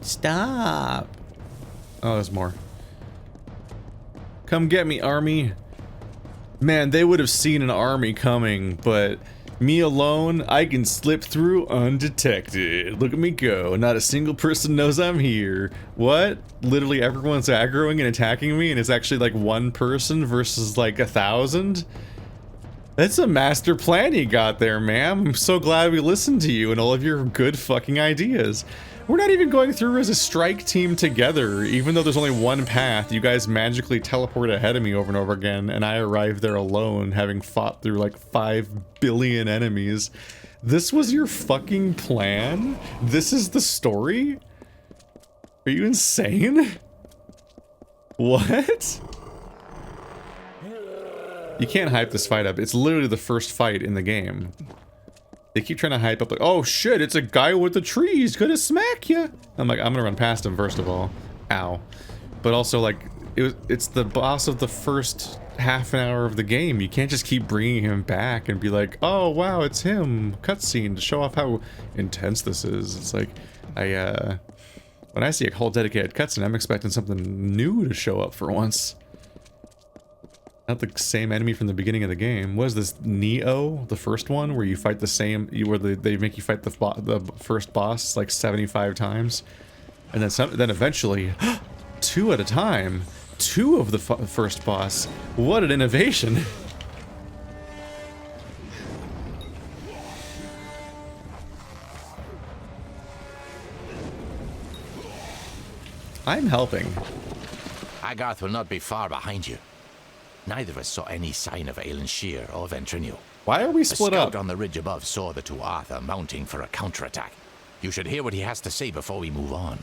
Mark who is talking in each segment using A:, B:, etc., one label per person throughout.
A: Stop. Oh, there's more. Come get me, army. Man, they would have seen an army coming, but me alone, I can slip through undetected. Look at me go. Not a single person knows I'm here. What? Literally everyone's aggroing and attacking me, and it's actually like one person versus like 1,000? That's a master plan you got there, ma'am. I'm so glad we listened to you and all of your good fucking ideas. We're not even going through as a strike team together, even though there's only one path. You guys magically teleport ahead of me over and over again, and I arrive there alone, having fought through like 5 billion enemies. This was your fucking plan? This is the story? Are you insane? What? You can't hype this fight up. It's literally the first fight in the game. They keep trying to hype up like, oh shit, it's a guy with the tree, he's gonna smack you. I'm like, I'm gonna run past him first of all. Ow. But also like, it's the boss of the first half an hour of the game. You can't just keep bringing him back and be like, oh wow, it's him. Cutscene to show off how intense this is. It's like, when I see a whole dedicated cutscene, I'm expecting something new to show up for once. Not the same enemy from the beginning of the game. What is this, Neo, the first one, where you fight the same, where they make you fight the first boss like 75 times, and then eventually, 2 at a time, 2 of the first boss. What an innovation! I'm helping.
B: Agarth will not be far behind you. Neither of us saw any sign of Shear or Ventrinio.
A: Why are we split
B: up? The
A: up?
B: scout on the ridge above saw the Tuatha mounting for a counterattack. You should hear what he has to say before we move on.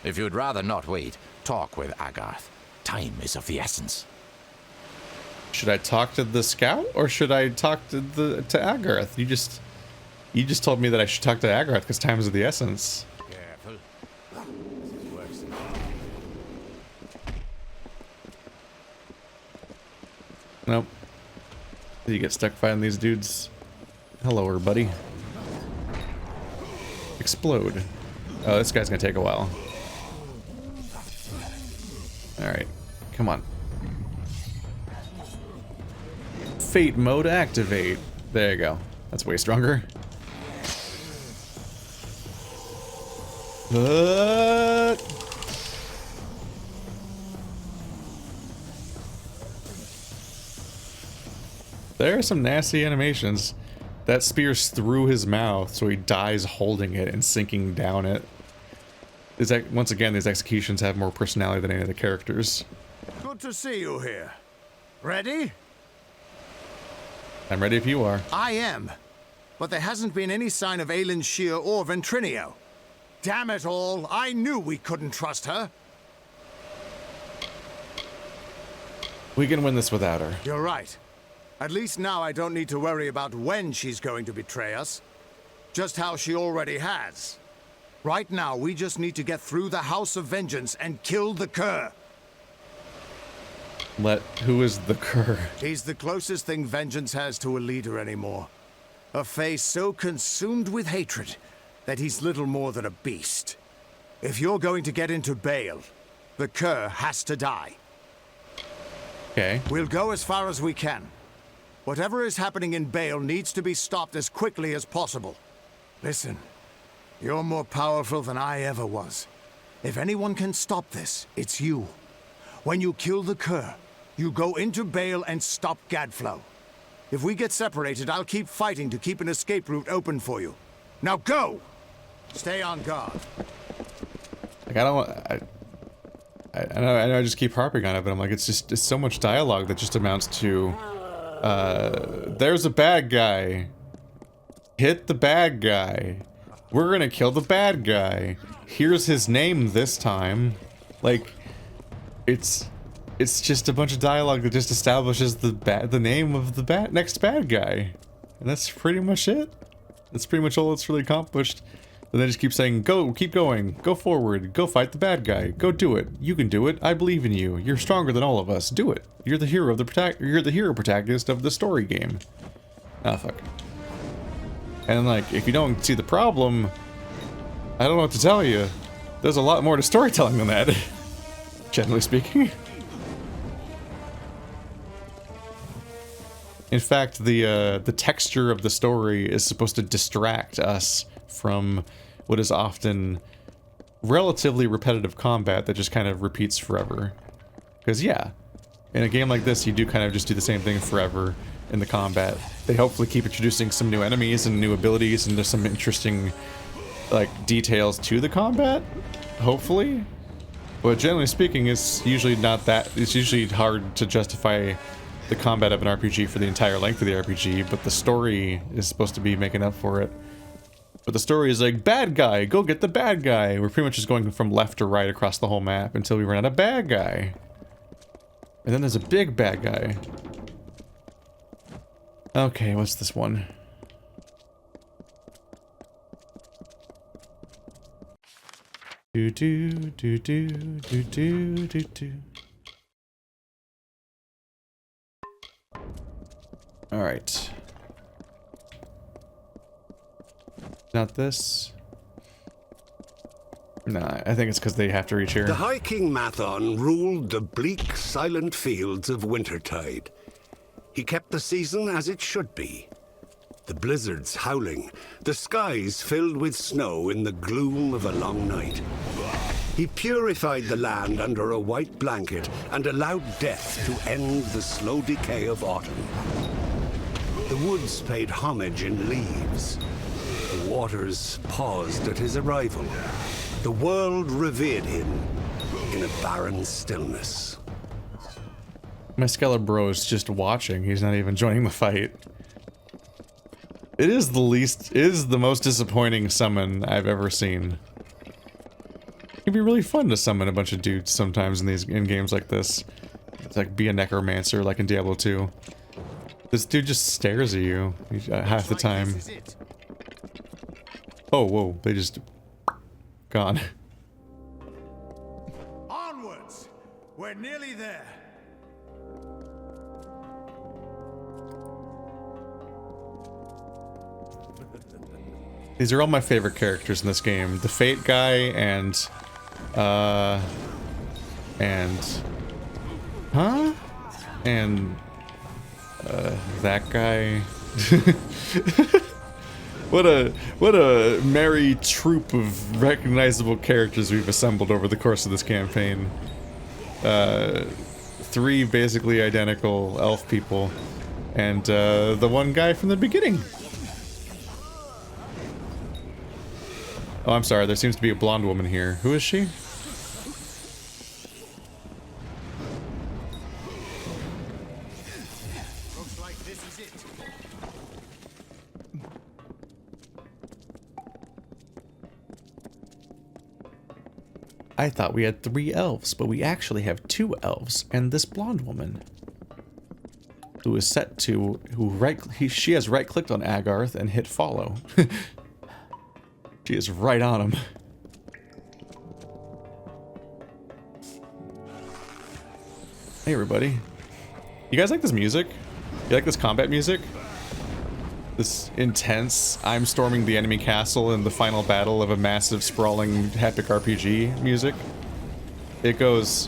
B: If you'd rather not wait, talk with Agarth. Time is of the essence.
A: Should I talk to the scout or should I talk to Agarth? You just told me that I should talk to Agarth because time is of the essence.
B: Careful.
A: Nope. You get stuck fighting these dudes. Hello, everybody. Explode. Oh, this guy's gonna take a while. Alright. Come on. Fate mode activate. There you go. That's way stronger. There are some nasty animations. That spear's through his mouth, so he dies holding it and sinking down it. Once again, these executions have more personality than any of the characters.
C: Good to see you here. Ready?
A: I'm ready if you are.
C: I am. But there hasn't been any sign of Shear or Ventrinio. Damn it all, I knew we couldn't trust her.
A: We can win this without her.
C: You're right. At least now I don't need to worry about when she's going to betray us. Just how she already has. Right now, we just need to get through the House of Vengeance and kill the Cur.
A: Who is the Cur?
C: He's the closest thing Vengeance has to a leader anymore. A face so consumed with hatred that he's little more than a beast. If you're going to get into Bale, the Cur has to die.
A: Okay.
C: We'll go as far as we can. Whatever is happening in Bale needs to be stopped as quickly as possible. Listen, you're more powerful than I ever was. If anyone can stop this, it's you. When you kill the Cur, you go into Bale and stop Gadflow. If we get separated, I'll keep fighting to keep an escape route open for you. Now go! Stay on guard.
A: Like, I don't want... I know I just keep harping on it, but I'm like, it's so much dialogue that just amounts to... there's a bad guy. Hit the bad guy. We're gonna kill the bad guy. Here's his name this time. Like, it's just a bunch of dialogue that just establishes the name of the next bad guy. And that's pretty much it. That's pretty much all that's really accomplished. And they just keep saying, go, keep going, go forward, go fight the bad guy, go do it. You can do it. I believe in you. You're stronger than all of us. Do it. You're the hero of you're the hero protagonist of the story game. Ah, fuck. And like, if you don't see the problem, I don't know what to tell you. There's a lot more to storytelling than that, generally speaking. In fact, the texture of the story is supposed to distract us from what is often relatively repetitive combat that just kind of repeats forever. Because yeah, in a game like this, you do kind of just do the same thing forever in the combat. They hopefully keep introducing some new enemies and new abilities and there's some interesting like details to the combat, hopefully. But generally speaking, it's usually not that. It's usually hard to justify the combat of an RPG for the entire length of the RPG, but the story is supposed to be making up for it. But the story is like, bad guy, go get the bad guy. We're pretty much just going from left to right across the whole map until we run out of bad guy. And then there's a big bad guy. Okay, what's this one? Do do do do do do do do. All right. Not this. Nah, I think it's because they have to reach here.
D: The High King Mathon ruled the bleak, silent fields of Wintertide. He kept the season as it should be. The blizzards howling, the skies filled with snow in the gloom of a long night. He purified the land under a white blanket and allowed death to end the slow decay of autumn. The woods paid homage in leaves. The waters paused at his arrival. The world revered him in a barren stillness.
A: My Skeller bro is just watching. He's not even joining the fight. It is the most disappointing summon I've ever seen. It'd be really fun to summon a bunch of dudes sometimes in games like this. It's like be a necromancer like in Diablo 2. This dude just stares at you half the time. Oh, whoa, they just gone.
C: Onwards! We're nearly there.
A: These are all my favorite characters in this game. The Fate guy and that guy. What a merry troop of recognizable characters we've assembled over the course of this campaign. 3 basically identical elf people, and the one guy from the beginning. Oh, I'm sorry, there seems to be a blonde woman here. Who is she?
C: Looks like this is it.
A: I thought we had 3 elves, but we actually have 2 elves and this blonde woman. Who is set to, she has right-clicked on Agarth and hit follow. She is right on him. Hey everybody. You guys like this music? You like this combat music? This intense, I'm storming the enemy castle in the final battle of a massive sprawling epic RPG music? It goes...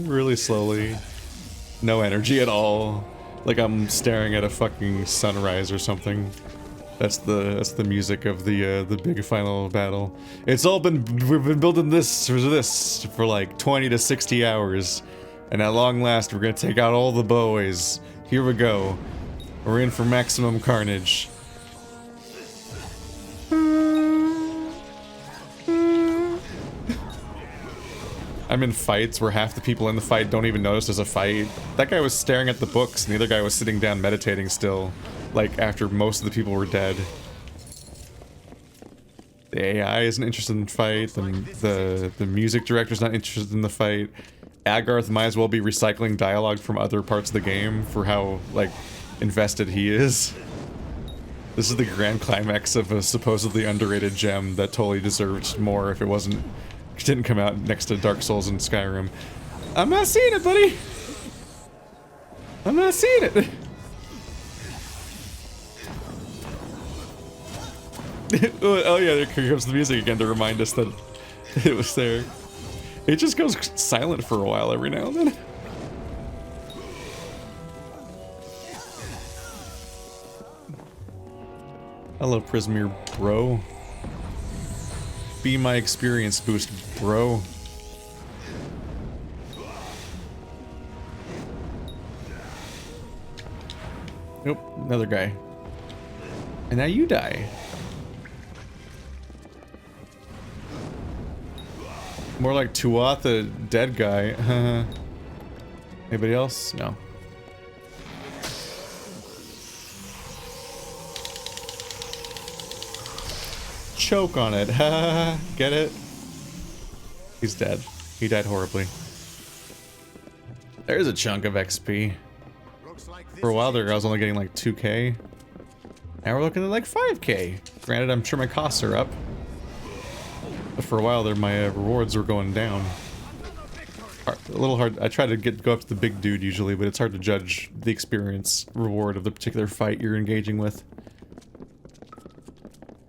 A: really slowly. No energy at all. Like I'm staring at a fucking sunrise or something. That's the music of the big final battle. We've been building this for like 20 to 60 hours. And at long last we're gonna take out all the boys. Here we go. We're in for maximum carnage. I'm in fights where half the people in the fight don't even notice there's a fight. That guy was staring at the books and the other guy was sitting down meditating still. Like after most of the people were dead. The AI isn't interested in the fight, and the music director's not interested in the fight. Agarth might as well be recycling dialogue from other parts of the game for how, like, invested he is. This is the grand climax of a supposedly underrated gem that totally deserved more if it didn't come out next to Dark Souls and Skyrim. I'm not seeing it, buddy! I'm not seeing it. Oh yeah, there comes the music again to remind us that it was there. It just goes silent for a while every now and then. Hello, Prismir, bro. Be my experience boost, bro. Nope, another guy. And now you die. More like Tuatha, dead guy. Anybody else? No. Choke on it. Get it? He's dead. He died horribly. There's a chunk of XP. For a while there, I was only getting like 2k. Now we're looking at like 5k. Granted, I'm sure my costs are up. But for a while there, my rewards were going down. A little hard. I try to go up to the big dude usually, but it's hard to judge the experience reward of the particular fight you're engaging with.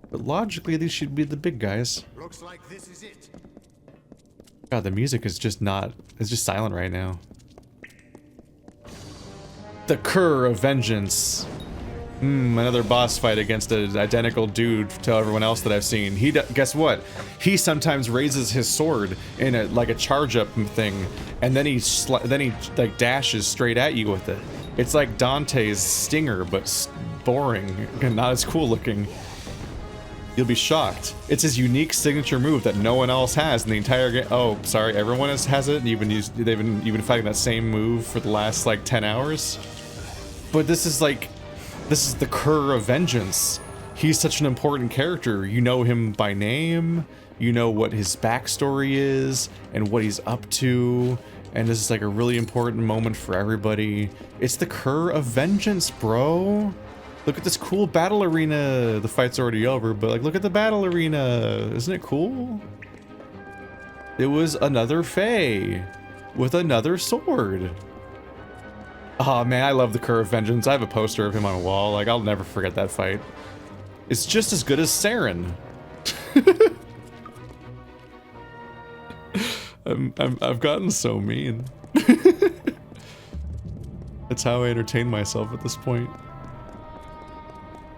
A: But logically, these should be the big guys.
C: Looks like this is it.
A: God, the music is just not... It's just silent right now. The Cur of Vengeance. Another boss fight against an identical dude to everyone else that I've seen. Guess what? He sometimes raises his sword in like a charge up thing, and then he like dashes straight at you with it. It's like Dante's stinger, but boring and not as cool looking. You'll be shocked. It's his unique signature move that no one else has in the entire game. Oh, sorry, everyone else has it. You've been fighting that same move for the last like 10 hours. But this is the Cur of Vengeance. He's such an important character. You know him by name, you know what his backstory is, and what he's up to, and this is like a really important moment for everybody. It's the Cur of Vengeance, bro. Look at this cool battle arena. The fight's already over, but like, look at the battle arena. Isn't it cool? It was another Fae with another sword. Oh man, I love the Cur of Vengeance. I have a poster of him on a wall. Like, I'll never forget that fight. It's just as good as Saren. I've gotten so mean. That's how I entertain myself at this point.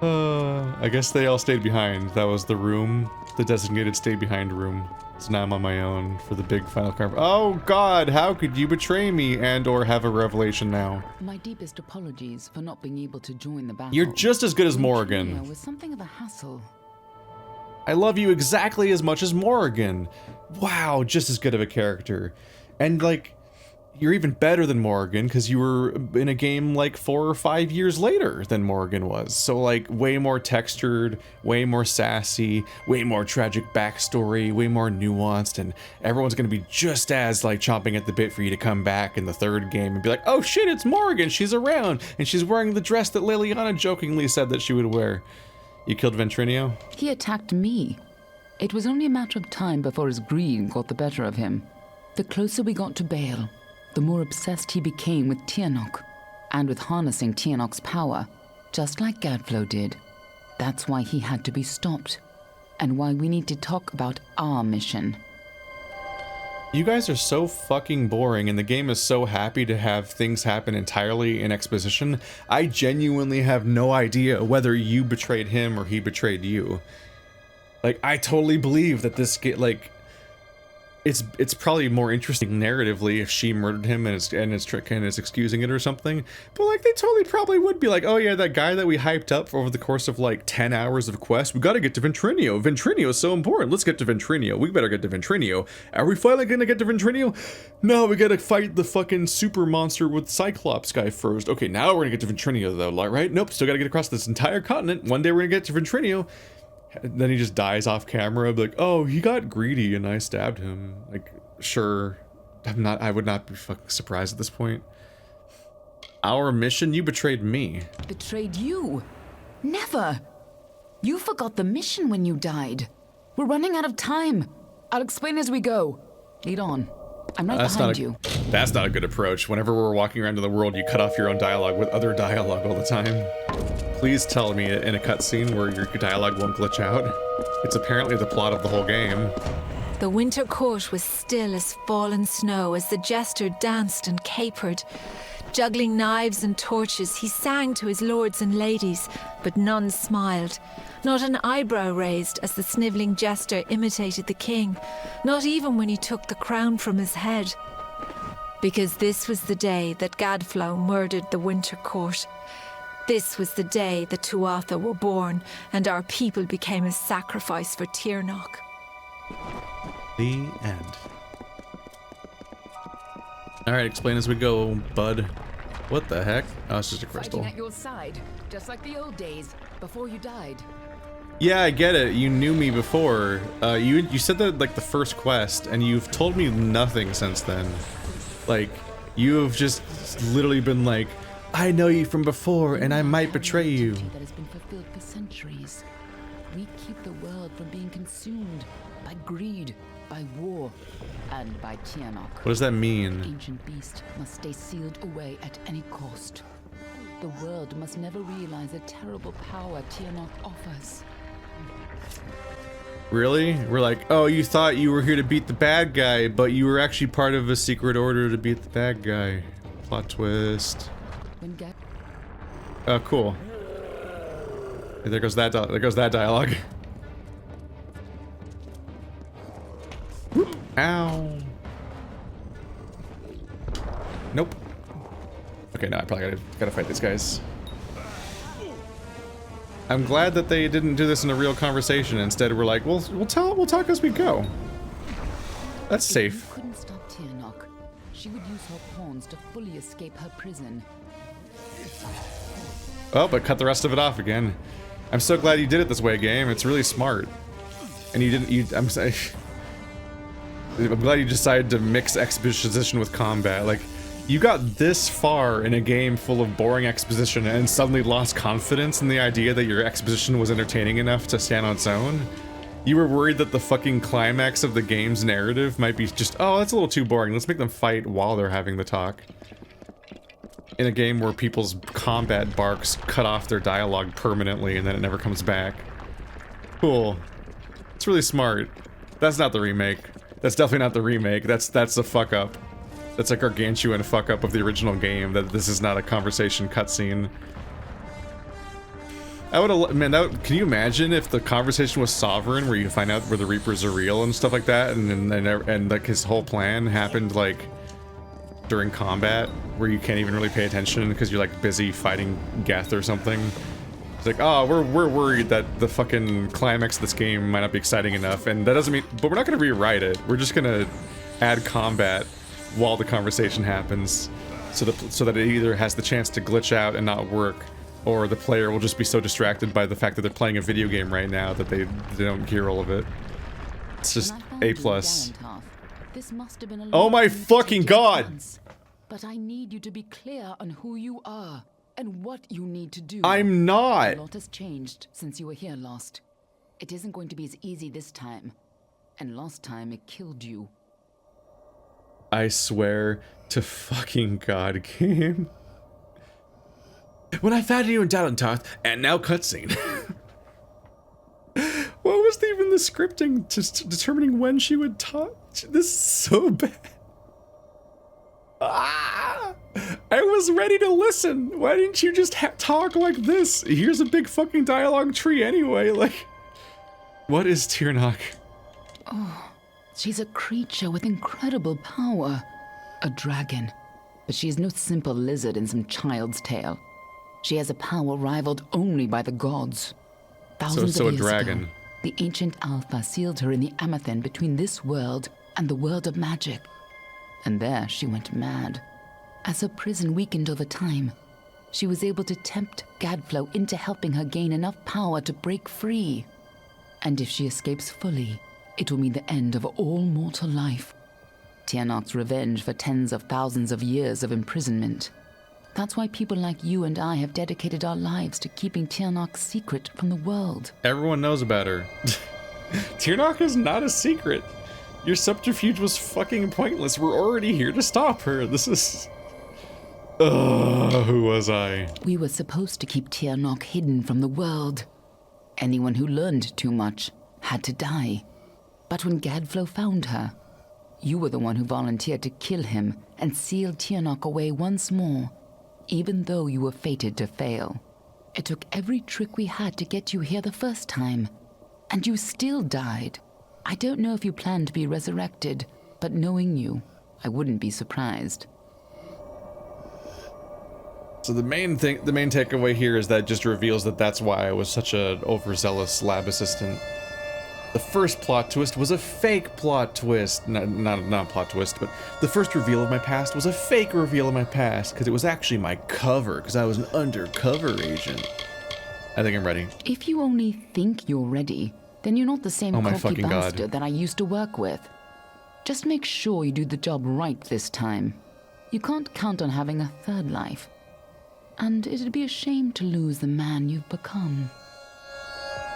A: I guess they all stayed behind. That was the room, the designated stay behind room. So now I'm on my own for the big final conference. Oh God, how could you betray me and or have a revelation now?
E: My deepest apologies for not being able to join the battle.
A: You're just as good as Morrigan.
E: It was something of a hassle.
A: I love you exactly as much as Morrigan. Wow, just as good of a character. And like, you're even better than Morrigan because you were in a game like 4 or 5 years later than Morrigan was. So like way more textured, way more sassy, way more tragic backstory, way more nuanced, and everyone's gonna be just as like chomping at the bit for you to come back in the third game and be like, oh shit, it's Morrigan, she's around, and she's wearing the dress that Liliana jokingly said that she would wear. You killed Ventrinio?
E: He attacked me. It was only a matter of time before his greed got the better of him. The closer we got to Bale, the more obsessed he became with Tirnoch, and with harnessing Tirnoch's power, just like Gadflow did. That's why he had to be stopped, and why we need to talk about our mission.
A: You guys are so fucking boring, and the game is so happy to have things happen entirely in exposition. I genuinely have no idea whether you betrayed him or he betrayed you. Like, I totally believe that this like, it's probably more interesting narratively if she murdered him and is excusing it or something. But like, they totally probably would be like, oh yeah, that guy that we hyped up over the course of like 10 hours of quest, we gotta get to Ventrinio. Ventrinio is so important. Let's get to Ventrinio. We better get to Ventrinio. Are we finally gonna get to Ventrinio? No, we gotta fight the fucking super monster with Cyclops guy first. Okay, now we're gonna get to Ventrinio though, right? Nope, still gotta get across this entire continent. One day we're gonna get to Ventrinio. Then he just dies off camera, like, oh, he got greedy and I stabbed him. Like, sure. I would not be fucking surprised at this point. Our mission? You betrayed me.
E: Betrayed you? Never! You forgot the mission when you died. We're running out of time. I'll explain as we go. Lead on. I'm right behind you.
A: That's not a good approach. Whenever we're walking around in the world, you cut off your own dialogue with other dialogue all the time. Please tell me in a cutscene where your dialogue won't glitch out. It's apparently the plot of the whole game.
F: The winter court was still as fallen snow as the jester danced and capered. Juggling knives and torches, he sang to his lords and ladies, but none smiled. Not an eyebrow raised as the snivelling jester imitated the king, not even when he took the crown from his head. Because this was the day that Gadflow murdered the winter court. This was the day the Tuatha were born, and our people became a sacrifice for Tirnoch.
A: The end. Alright, explain as we go, bud. What the heck? Oh, it's just a crystal.
E: Fighting at your side, just like the old days, before you died.
A: Yeah, I get it. You knew me before. You said that like the first quest, and you've told me nothing since then. Like, you have just literally been like, I know you from before, and I might betray you.
E: That has been fulfilled for centuries. We keep the world from being consumed by greed, by war, and by Tirnoch.
A: What does that mean?
E: The ancient beast must stay sealed away at any cost. The world must never realize the terrible power Tirnoch offers.
A: Really? We're like, oh, you thought you were here to beat the bad guy, but you were actually part of a secret order to beat the bad guy. Plot twist. Oh, cool. There goes that. There goes that dialogue. Ow. Nope. Okay, no, I probably gotta fight these guys. I'm glad that they didn't do this in a real conversation. Instead, we're like, we'll talk as we go. That's safe.
E: If you couldn't stop Tirnoch, she would use her pawns to fully escape her prison.
A: Oh, but cut the rest of it off again. I'm so glad you did it this way, game. It's really smart. And you didn't. I'm glad you decided to mix exposition with combat. Like, you got this far in a game full of boring exposition and suddenly lost confidence in the idea that your exposition was entertaining enough to stand on its own. You were worried that the fucking climax of the game's narrative might be just, oh, that's a little too boring. Let's make them fight while they're having the talk. In a game where people's combat barks cut off their dialogue permanently and then it never comes back. Cool. It's really smart. That's not the remake. That's definitely not the remake. That's a fuck up. That's a gargantuan fuck up of the original game, that this is not a conversation cutscene. I would've, man, can you imagine if the conversation was Sovereign, where you find out where the Reapers are real and stuff like that, and like his whole plan happened like during combat, where you can't even really pay attention because you're like busy fighting Geth or something. It's like, oh, we're worried that the fucking climax of this game might not be exciting enough, and that doesn't mean, but we're not gonna rewrite it. We're just gonna add combat while the conversation happens, so that it either has the chance to glitch out and not work, or the player will just be so distracted by the fact that they're playing a video game right now that they don't hear all of it. It's just A+. Oh my fucking god!
E: But I need you to be clear on who you are and what you need to do.
A: I'm not!
E: A lot has changed since you were here last. It isn't going to be as easy this time. And last time it killed you.
A: I swear to fucking god, game. When I found you in Talentoth, and now cutscene. What was even the scripting to determining when she would talk? This is so bad. Ah! I was ready to listen. Why didn't you just talk like this? Here's a big fucking dialogue tree anyway. Like, what is Tirnoch?
E: Oh. She's a creature with incredible power. A dragon. But she is no simple lizard in some child's tale. She has a power rivaled only by the gods. Thousands of years ago, the ancient Alpha sealed her in the Amethyst between this world and the world of magic. And there she went mad. As her prison weakened over time, she was able to tempt Gadflow into helping her gain enough power to break free. And if she escapes fully, it will mean the end of all mortal life. Tirnoch's revenge for tens of thousands of years of imprisonment. That's why people like you and I have dedicated our lives to keeping Tirnoch secret from the world.
A: Everyone knows about her. Tirnoch is not a secret. Your subterfuge was fucking pointless. We're already here to stop her. This is... who was I?
E: We were supposed to keep Tirnoch hidden from the world. Anyone who learned too much had to die. But when Gadflow found her, you were the one who volunteered to kill him and seal Tirnoch away once more, even though you were fated to fail. It took every trick we had to get you here the first time, and you still died. I don't know if you plan to be resurrected, but knowing you, I wouldn't be surprised.
A: So the main takeaway here is that it just reveals that that's why I was such an overzealous lab assistant. The first plot twist was a fake plot twist. Not a plot twist, but the first reveal of my past was a fake reveal of my past, because it was actually my cover, because I was an undercover agent. I think I'm ready.
E: If you only think you're ready, then you're not the same cocky bastard that I used to work with. Just make sure you do the job right this time. You can't count on having a third life. And it'd be a shame to lose the man you've become.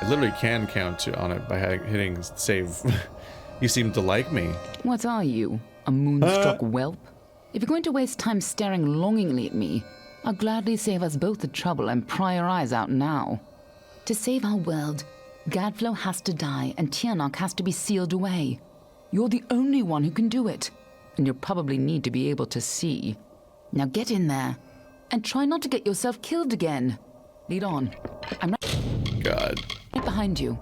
A: I literally can count on it by hitting save. You seem to like me.
E: What are you, a moonstruck whelp? If you're going to waste time staring longingly at me, I'll gladly save us both the trouble and pry your eyes out now. To save our world, Gadflow has to die and Tirnoch has to be sealed away. You're the only one who can do it, and you'll probably need to be able to see. Now get in there, and try not to get yourself killed again. Lead on. I'm right behind you.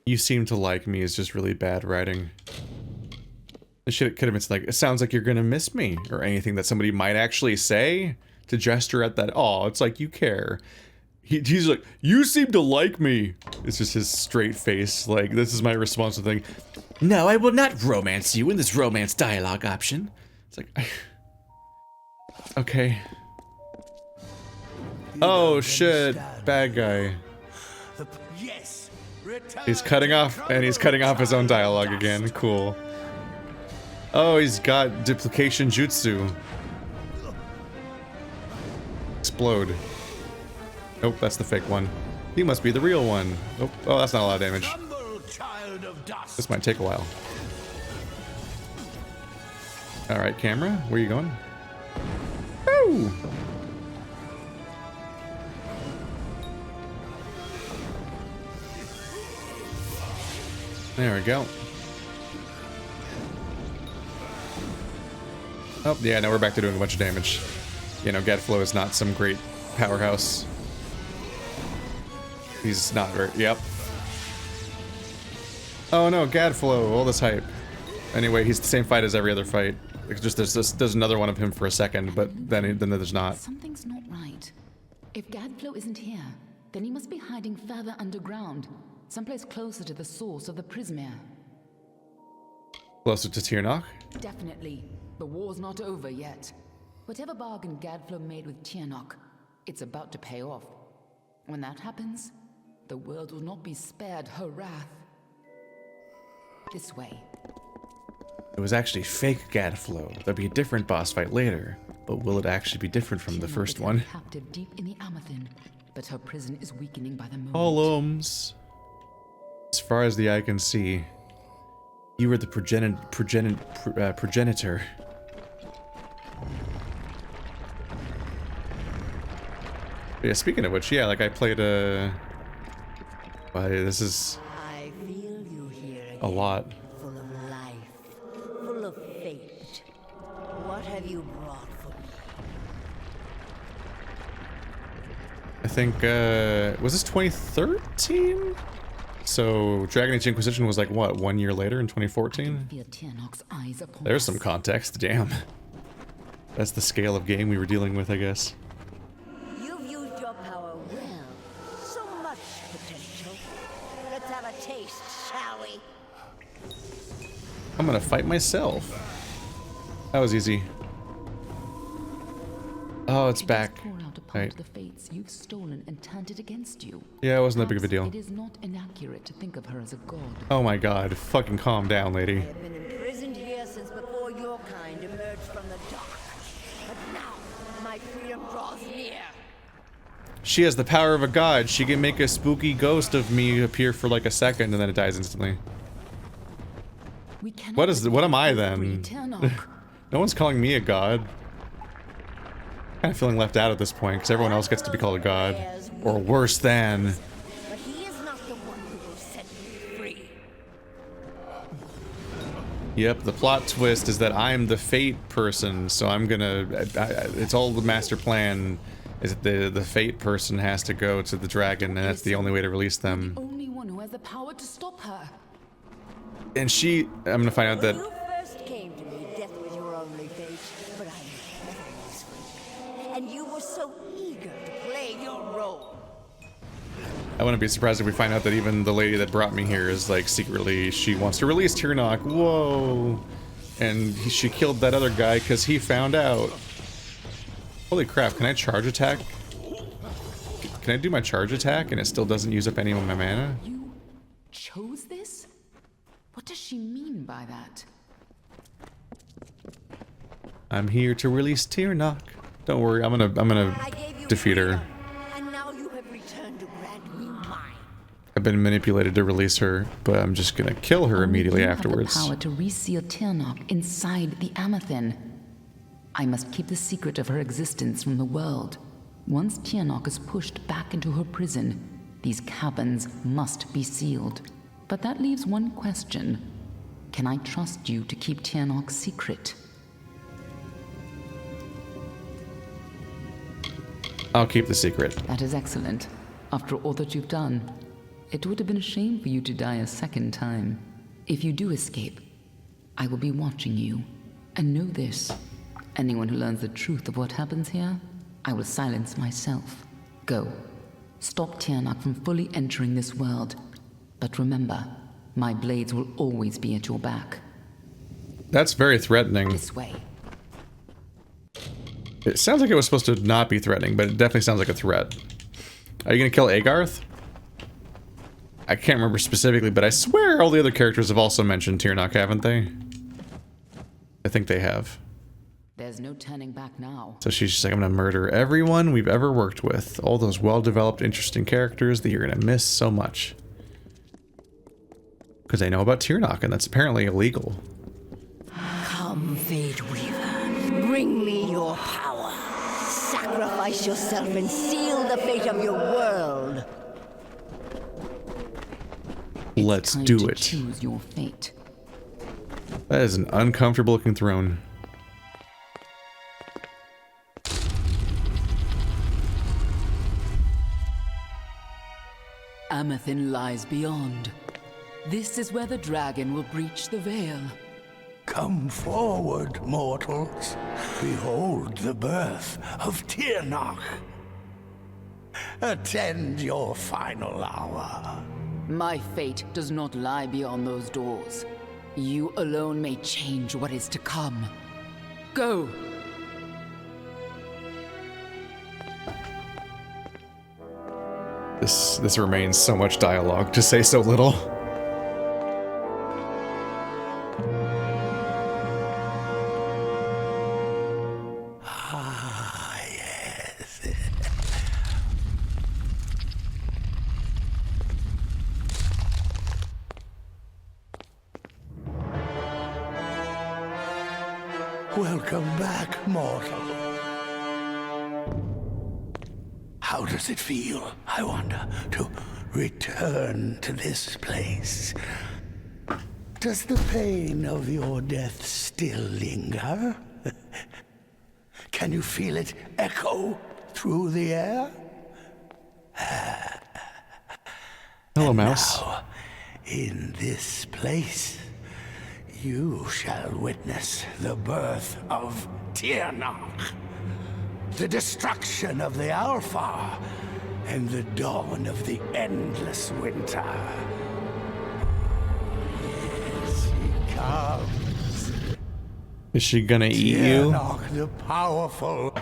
A: You seem to like me is just really bad writing. This shit could have been like, it sounds like you're gonna miss me, or anything that somebody might actually say to gesture at that. Oh, it's like you care. He's like, you seem to like me. It's just his straight face. Like, this is my response to the thing. No, I will not romance you in this romance dialogue option. It's like, okay. Oh shit, bad guy. He's cutting off, and he's cutting off his own dialogue again. Cool. Oh, he's got duplication jutsu. Explode. Nope, that's the fake one. He must be the real one. Oh, that's not a lot of damage. This might take a while. Alright, camera, where are you going? Woo! There we go. Oh, yeah, now we're back to doing a bunch of damage. You know, Gadflow is not some great powerhouse. He's not very... Yep. Oh no, Gadflow, all this hype. Anyway, he's the same fight as every other fight. It's just there's another one of him for a second, but then there's not.
E: Something's not right. If Gadflow isn't here, then he must be hiding further underground, someplace closer to the source of the Prismere.
A: Closer to Tirnoch?
E: Definitely. The war's not over yet. Whatever bargain Gadflow made with Tirnoch, it's about to pay off. When that happens, the world will not be spared her wrath. This way.
A: It was actually fake Gadflow. There'll be a different boss fight later, but will it actually be different from the first one?
E: Captive deep in the Amathin, but her prison is weakening by the moment.
A: Columns. As far as the eye can see, you were the progenitor. Yeah, speaking of which, yeah, like I played this is
G: I feel you here again,
A: a lot.
G: full of life, full of fate. What have you brought for me?
A: I think, was this 2013? So, Dragon Age Inquisition was like, what, 1 year later in 2014? There's some context, damn. That's the scale of game we were dealing with, I guess.
G: You've used your power well. So much potential. Let's have a taste, shall we?
A: I'm gonna fight myself. That was easy. Oh, it's back. Right.
E: The fates you've stolen and turned it against you.
A: Yeah, it wasn't that big of a deal.
E: It is not inaccurate to think of her as a god.
A: Oh my god, fucking calm down, lady.
G: I have been imprisoned here since before your kind emerged from the dark. But now, my freedom draws near.
A: She has the power of a god. She can make a spooky ghost of me appear for like a second and then it dies instantly.
E: We cannot
A: What am I
E: free
A: then?
E: Tirnoch.
A: No one's calling me a god. Kind of feeling left out at this point because everyone else gets to be called a god, or worse than.
G: But he is not the one who will set me free.
A: Yep, the plot twist is that I'm the fate person, so I'm gonna. It's all the master plan. Is that the fate person has to go to the dragon, and that's the only way to release them.
E: The only one who has the power to stop her.
A: And she, I'm gonna find out that
G: When you first came to me, death was your only fate, but I never was free. And you were so eager to play your role.
A: I wouldn't be surprised if we find out that even the lady that brought me here is like secretly she wants to release Tirnoch. Whoa! And she killed that other guy because he found out. Holy crap! Can I charge attack? Can I do my charge attack and it still doesn't use up any of my mana?
E: You chose this? What does she mean by that?
A: I'm here to release Tirnoch. Don't worry, I'm gonna
G: I gave you
A: defeat her.
G: freedom, and now you have returned to grant me mine.
A: I've been manipulated to release her, but I'm just gonna kill her immediately
E: You
A: afterwards.
E: have the power to reseal Tirnoch inside the Amethyst. I must keep the secret of her existence from the world. Once Tirnoch is pushed back into her prison, these caverns must be sealed. But that leaves one question. Can I trust you to keep Tirnoch's secret?
A: I'll keep the secret.
E: That is excellent. After all that you've done, it would have been a shame for you to die a second time. If you do escape, I will be watching you. And know this, anyone who learns the truth of what happens here, I will silence myself. Go. Stop Tirnoch from fully entering this world. But remember, my blades will always be at your back.
A: That's very threatening.
E: This way.
A: It sounds like it was supposed to not be threatening, but it definitely sounds like a threat. Are you gonna kill Agarth? I can't remember specifically, but I swear all the other characters have also mentioned Tirnoch, haven't they? I think they have.
E: There's no turning back now.
A: So she's just like, I'm gonna murder everyone we've ever worked with. All those well-developed, interesting characters that you're gonna miss so much. Because I know about Tirnoch, and that's apparently illegal.
G: Come, Fate Weaver, bring me your power. Sacrifice yourself and seal the fate of your world.
A: Let's
E: Time
A: do
E: to
A: it.
E: Choose your fate.
A: That is an uncomfortable looking throne.
E: Amethyst lies beyond. This is where the dragon will breach the veil.
H: Come forward, mortals. Behold the birth of Tirnoch. Attend your final hour.
E: My fate does not lie beyond those doors. You alone may change what is to come. Go!
A: This remains so much dialogue to say so little.
H: Ah, yes. Welcome back, mortal. How does it feel, I wonder, to return to this place? Does the pain of your death still linger? Can you feel it echo through the air?
A: Hello, mouse.
H: Now, in this place, you shall witness the birth of Tirnoch, the destruction of the Alpha, and the dawn of the endless winter. Yes, he comes.
A: Is she gonna eat you?
H: Tirnoch the powerful.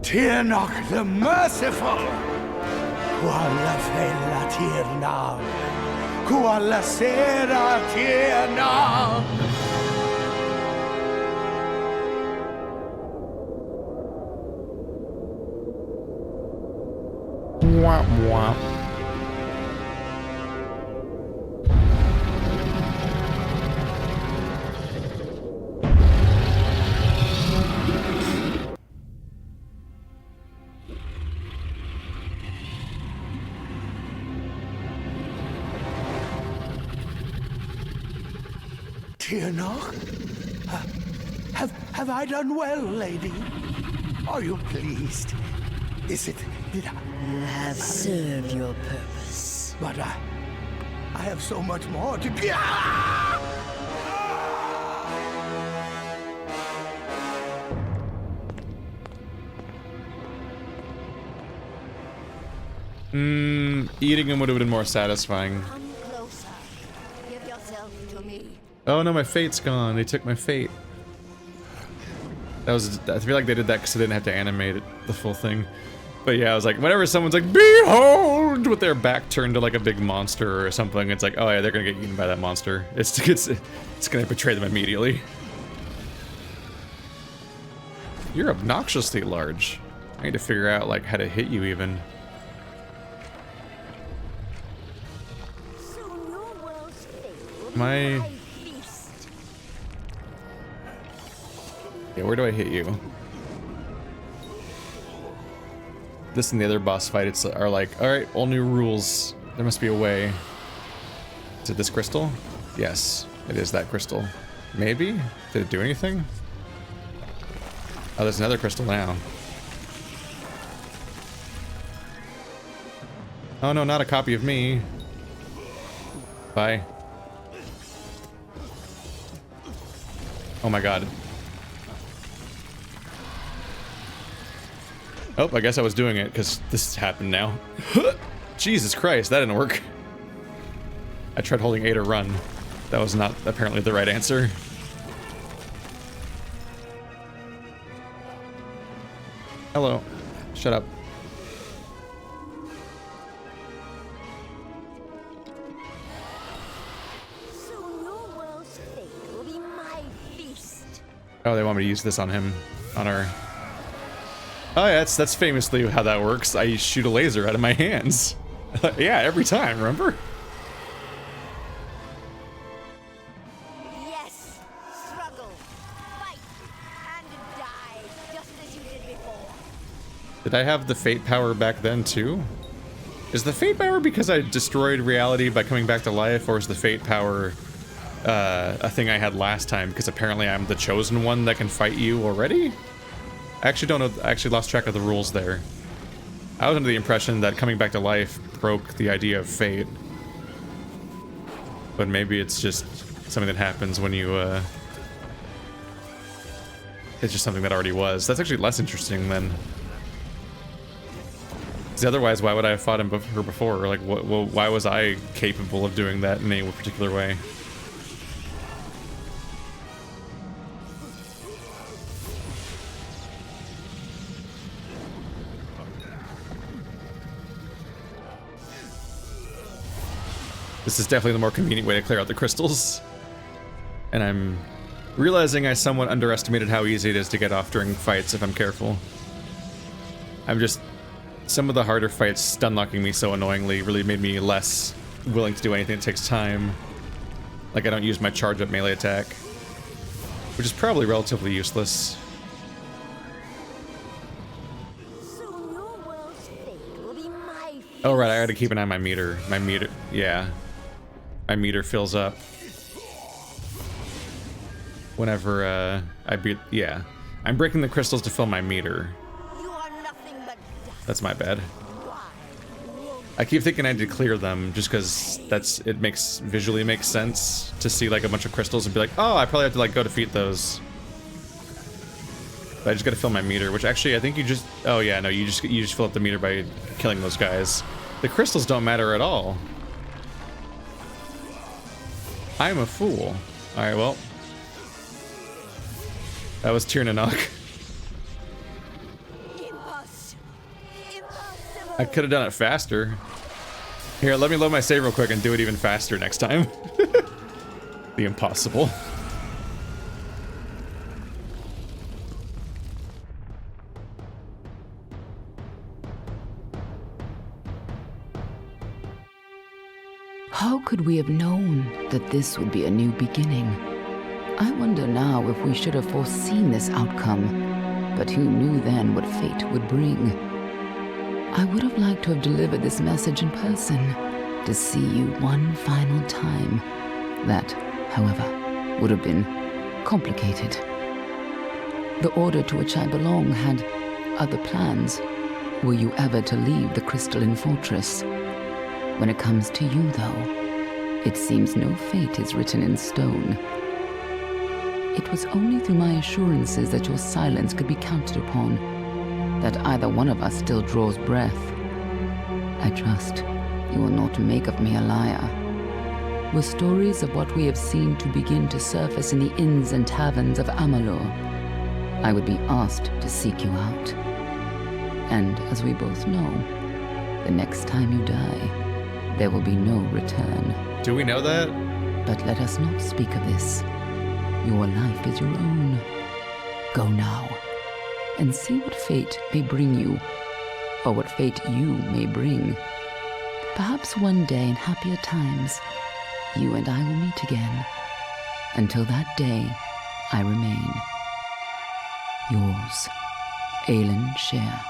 H: Tirnoch the merciful. Qualla fella Tirnoch. Qualla sera Tirnoch.
A: Womp womp.
H: Tirnoch? Have I done well, lady? Are you pleased? Is it... Did I...
G: You have served your purpose.
H: But I have so much more to give.
A: Eating them would have been more satisfying.
G: Come closer. Give yourself to me.
A: Oh no, my fate's gone. They took my fate. That was... I feel like they did that because they didn't have to animate it, the full thing. But yeah, I was like, whenever someone's like, behold, with their back turned to like a big monster or something, it's like, oh yeah, they're gonna get eaten by that monster. It's gonna betray them immediately. You're obnoxiously large. I need to figure out like how to hit you even.
G: Soon your world's fate will be
A: My...
G: my feast.
A: Yeah, where do I hit you? This and the other boss fight are like, alright, all new rules. There must be a way. Is it this crystal? Yes, it is that crystal. Maybe? Did it do anything? Oh, there's another crystal now. Oh no, not a copy of me. Bye. Oh my god. Oh, I guess I was doing it because this happened now. Jesus Christ, that didn't work. I tried holding A to run. That was not apparently the right answer. Hello. Shut up.
G: Soon your world's fate will be my feast.
A: Oh, they want me to use this on him. On her. Oh yeah, that's famously how that works. I shoot a laser out of my hands. Yeah, every time, remember?
G: Yes, struggle, fight, and die, just as you did before.
A: Did I have the fate power back then too? Is the fate power because I destroyed reality by coming back to life, or is the fate power a thing I had last time because apparently I'm the chosen one that can fight you already? I actually don't know. I actually lost track of the rules there. I was under the impression that coming back to life broke the idea of fate. But maybe it's just something that happens when you, it's just something that already was. That's actually less interesting than... Because otherwise, why would I have fought her before? Like, why was I capable of doing that in any particular way? This is definitely the more convenient way to clear out the crystals. And I'm realizing I somewhat underestimated how easy it is to get off during fights if I'm careful. I'm just... Some of the harder fights stun-locking me so annoyingly really made me less willing to do anything that takes time. Like I don't use my charge-up melee attack. Which is probably relatively useless.
G: Soon your world's fate will be my feast.
A: Oh right, I gotta keep an eye on my meter. My meter... Yeah. My meter fills up whenever I beat... Yeah. I'm breaking the crystals to fill my meter.
G: You are nothing but dust.
A: That's my bad.
G: Why?
A: I keep thinking I need to clear them just because it makes visually makes sense to see like a bunch of crystals and be like, oh, I probably have to like go defeat those. But I just gotta fill my meter, which actually I think you just... Oh yeah, no, you just fill up the meter by killing those guys. The crystals don't matter at all. I'm a fool. Alright, well. That was Tirnoch. I could have done it faster. Here, let me load my save real quick and do it even faster next time. The impossible.
E: How could we have known that this would be a new beginning? I wonder now if we should have foreseen this outcome, but who knew then what fate would bring? I would have liked to have delivered this message in person, to see you one final time. That, however, would have been complicated. The order to which I belong had other plans, were you ever to leave the crystalline fortress. When it comes to you, though, it seems no fate is written in stone. It was only through my assurances that your silence could be counted upon that either one of us still draws breath. I trust you will not make of me a liar. Were stories of what we have seen to begin to surface in the inns and taverns of Amalur, I would be asked to seek you out. And as we both know, the next time you die, there will be no return.
A: Do we know that?
E: But let us not speak of this. Your life is your own. Go now, and see what fate may bring you, or what fate you may bring. Perhaps one day in happier times, you and I will meet again. Until that day, I remain yours, Aelin Share.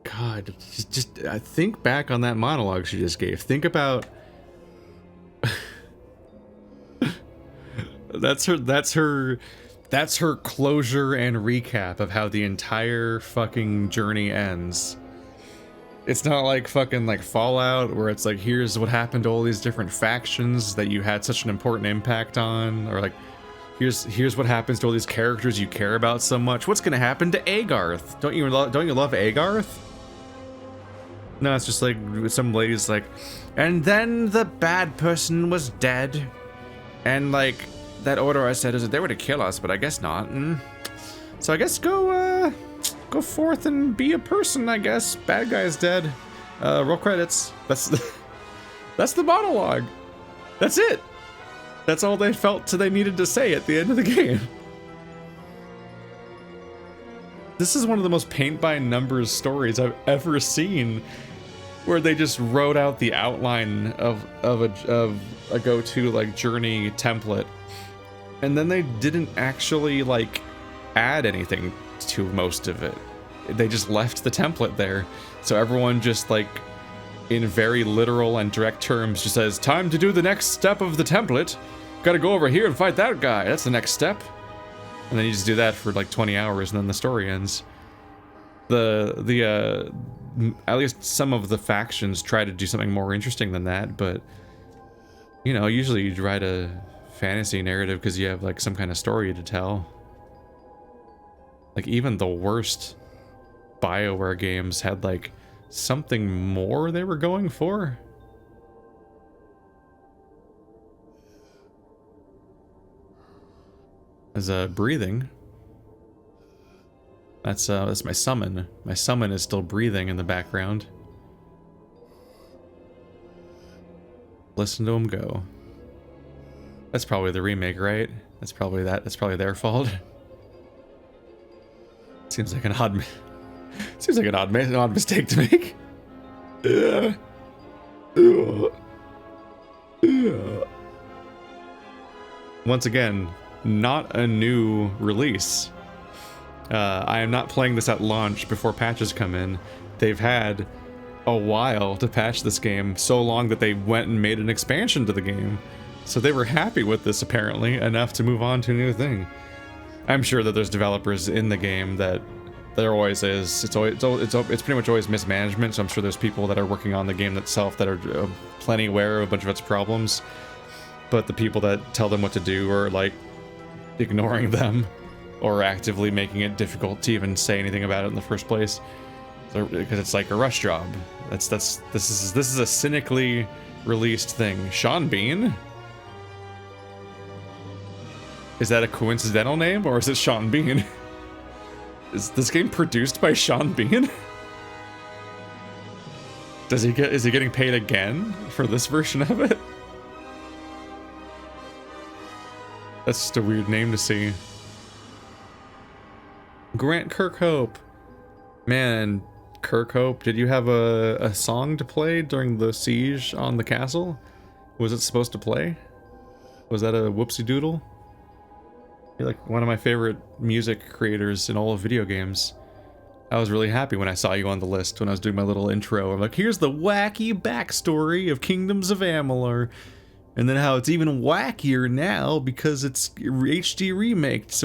A: God, just think back on that monologue she just gave. Think about that's her closure and recap of how the entire fucking journey ends. It's not like fucking like Fallout where it's like, here's what happened to all these different factions that you had such an important impact on, or like here's what happens to all these characters you care about so much. What's gonna happen to Agarth? Don't you love Agarth? No, it's just like some lady's like, and then the bad person was dead, and like that order I said is that they were to kill us, but I guess not. So I guess go forth and be a person. I guess bad guy's dead. Roll credits. That's the monologue. That's it. That's all they felt they needed to say at the end of the game. This is one of the most paint by numbers stories I've ever seen, where they just wrote out the outline of a go-to like journey template, and then they didn't actually like add anything to most of it. They just left the template there, so everyone just like in very literal and direct terms just says, time to do the next step of the template. Gotta go over here and fight that guy. That's the next step. And then you just do that for like 20 hours and then the story ends. At least some of the factions try to do something more interesting than that, but you know, usually you write a fantasy narrative because you have like some kind of story to tell. Like even the worst BioWare games had like something more they were going for. As breathing. That's my summon. My summon is still breathing in the background. Listen to him go. That's probably the remake, right? That's probably their fault. Seems like an odd mistake to make. Once again, not a new release. I am not playing this at launch before patches come in. They've had a while to patch this game, so long that they went and made an expansion to the game. So they were happy with this apparently enough to move on to a new thing. I'm sure that there's developers in the game that there always is. It's pretty much always mismanagement. So I'm sure there's people that are working on the game itself that are plenty aware of a bunch of its problems. But the people that tell them what to do are like ignoring them or actively making it difficult to even say anything about it in the first place. Because it's like a rush job. This is a cynically released thing. Sean Bean? Is that a coincidental name, or is it Sean Bean? Is this game produced by Sean Bean? Is he getting paid again for this version of it? That's just a weird name to see. Grant Kirkhope. Man, Kirkhope, did you have a song to play during the siege on the castle? Was it supposed to play? Was that a whoopsie doodle? You're like one of my favorite music creators in all of video games. I was really happy when I saw you on the list when I was doing my little intro. I'm like, here's the wacky backstory of Kingdoms of Amalur. And then how it's even wackier now because it's HD remaked,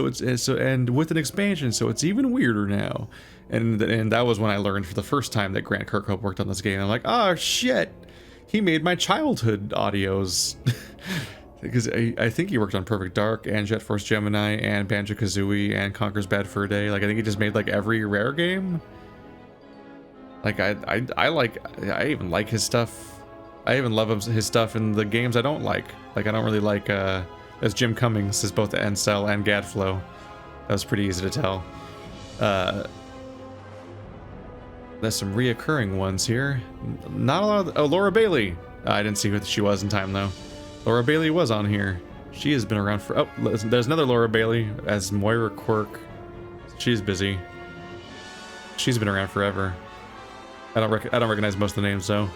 A: and with an expansion, so it's even weirder now. And that was when I learned for the first time that Grant Kirkhope worked on this game. I'm like, oh shit, he made my childhood audios. Because I think he worked on Perfect Dark and Jet Force Gemini and Banjo-Kazooie and Conker's Bad Fur Day. Like, I think he just made like every Rare game. Like I even like his stuff. I even love his stuff in the games I don't like. Like, I don't really like as Jim Cummings as both Encel and Gadflow. That was pretty easy to tell. There's some reoccurring ones here. Not a lot of Laura Bailey. I didn't see who she was in time though. Laura Bailey was on here. She has been around for... Oh, there's another Laura Bailey as Moira Quirk. She's busy. She's been around forever. I don't recognize most of the names though.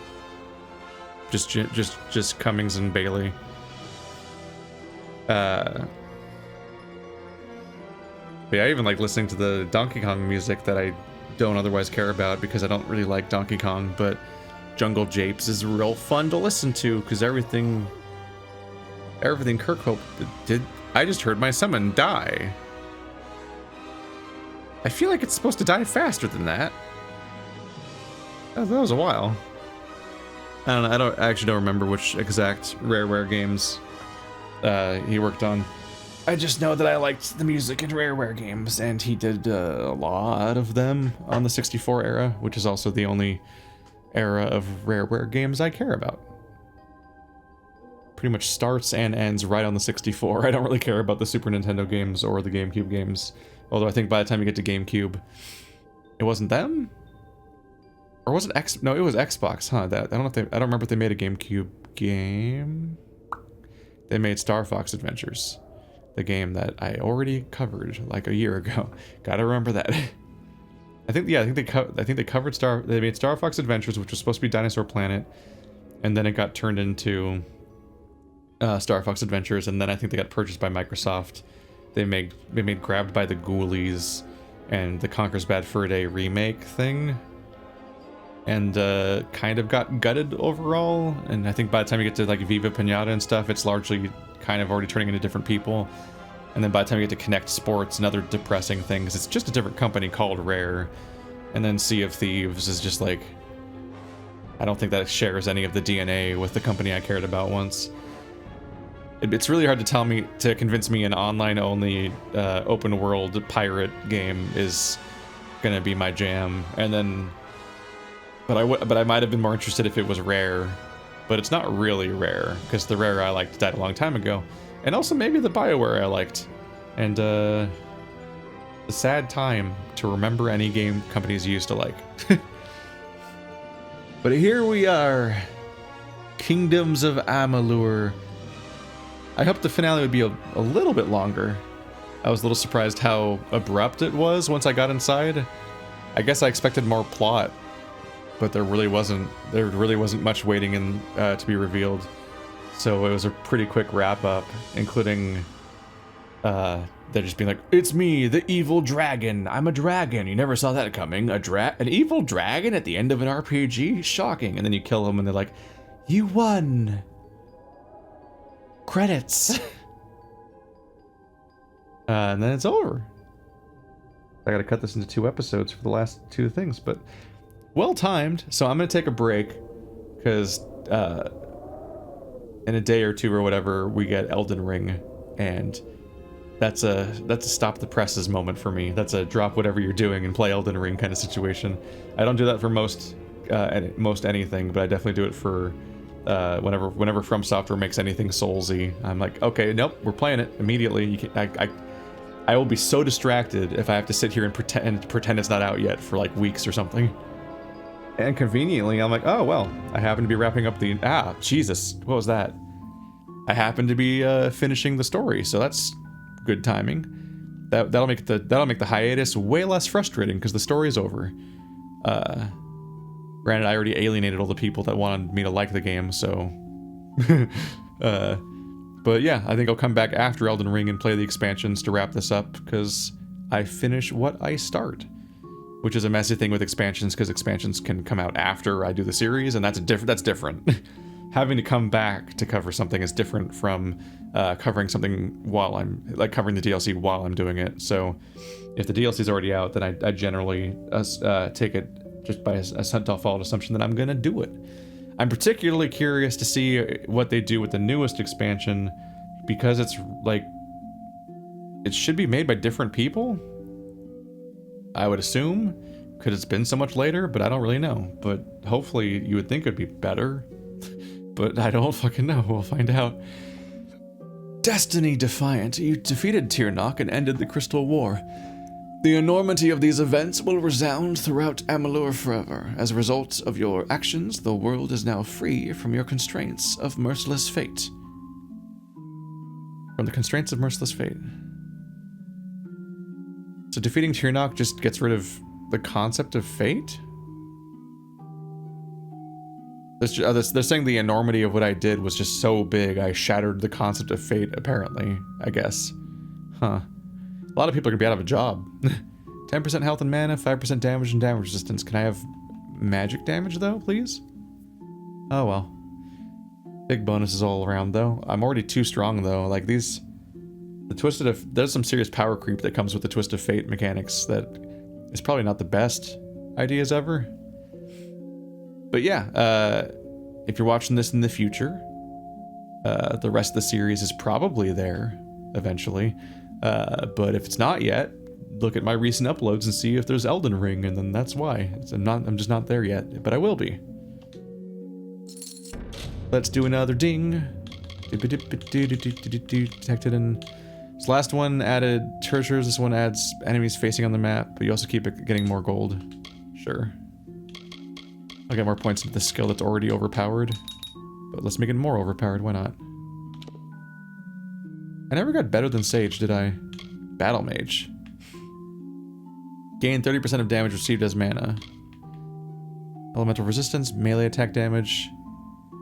A: Just Cummings and Bailey. But yeah, I even like listening to the Donkey Kong music that I don't otherwise care about because I don't really like Donkey Kong, but Jungle Japes is real fun to listen to because everything Kirkhope did. I just heard my summon die. I feel like it's supposed to die faster than that. That was a while. I don't know. I actually don't remember which exact Rareware games he worked on. I just know that I liked the music in Rareware games, and he did a lot of them on the 64 era, which is also the only era of Rareware games I care about. Pretty much starts and ends right on the 64. I don't really care about the Super Nintendo games or the GameCube games. Although I think by the time you get to GameCube, it wasn't them? Or was it No, it was Xbox, huh? I don't remember if they made a GameCube game. They made Star Fox Adventures, the game that I already covered like a year ago. Gotta remember that. I think they covered They made Star Fox Adventures, which was supposed to be Dinosaur Planet, and then it got turned into Star Fox Adventures, and then I think they got purchased by Microsoft. They made Grabbed by the Ghoulies and the Conker's Bad Fur Day remake thing, and kind of got gutted overall. And I think by the time you get to like Viva Pinata and stuff, it's largely kind of already turning into different people. And then by the time you get to Connect Sports, another depressing thing, because it's just a different company called Rare. And then Sea of Thieves is just like, I don't think that shares any of the DNA with the company I cared about once. It's really hard to convince me an online-only open world pirate game is gonna be my jam. And then, but I might have been more interested if it was Rare, but it's not really Rare because the Rare I liked died a long time ago, and also maybe the BioWare I liked, and the sad time to remember any game companies you used to like. But here we are, Kingdoms of Amalur. I hoped the finale would be a little bit longer. I was a little surprised how abrupt it was once I got inside. I guess I expected more plot, but there really wasn't much waiting to be revealed. So it was a pretty quick wrap up, including they're just being like, "It's me, the evil dragon. I'm a dragon. You never saw that coming. An evil dragon at the end of an RPG? Shocking." And then you kill him and they're like, "You won. Credits." And then it's over. I gotta cut this into 2 episodes for the last 2 things, but well timed. So I'm gonna take a break because in a day or 2 or whatever we get Elden Ring, and that's a stop the presses moment for me. That's a drop whatever you're doing and play Elden Ring kind of situation. I don't do that for most anything, but I definitely do it for whenever From Software makes anything Soulsy. I'm like, okay, nope, we're playing it immediately. I will be so distracted if I have to sit here and pretend it's not out yet for like weeks or something. And conveniently, I'm like, oh well, I happen to be wrapping up Jesus, what was that? I happen to be finishing the story, so that's good timing. That'll make the hiatus way less frustrating because the story is over. Granted, I already alienated all the people that wanted me to like the game, so... but yeah, I think I'll come back after Elden Ring and play the expansions to wrap this up, because I finish what I start. which is a messy thing with expansions because expansions can come out after I do the series, and that's different. Having to come back to cover something is different from covering something while I'm covering the DLC while I'm doing it. So if the DLC is already out, then I generally take it just by a default assumption that I'm gonna do it. I'm particularly curious to see what they do with the newest expansion, because it's like it should be made by different people, I would assume, because it's been so much later, but I don't really know. But hopefully you would think it'd be better, but I don't fucking know. We'll find out. Destiny Defiant, you defeated Tirnoch and ended the Crystal War. The enormity of these events will resound throughout Amalur forever. As a result of your actions, the world is now free from your constraints of merciless fate. From the constraints of merciless fate. So defeating Tirnoch just gets rid of the concept of fate? They're saying the enormity of what I did was just so big, I shattered the concept of fate, apparently, I guess. Huh. A lot of people are gonna be out of a job. 10% health and mana, 5% damage and damage resistance. Can I have magic damage, though, please? Oh, well. Big bonuses all around, though. I'm already too strong, though. Like, these... There's some serious power creep that comes with the Twist of Fate mechanics that is probably not the best ideas ever. But yeah, if you're watching this in the future, the rest of the series is probably there eventually. But if it's not yet, look at my recent uploads and see if there's Elden Ring, and then that's why. I'm just not there yet, but I will be. Let's do another ding. Detected in... This last one added treacherous. This one adds enemies facing on the map, but you also keep getting more gold. Sure. I'll get more points into the skill that's already overpowered. But let's make it more overpowered, why not? I never got better than Sage, did I? Battle Mage. Gain 30% of damage received as mana. Elemental resistance, melee attack damage,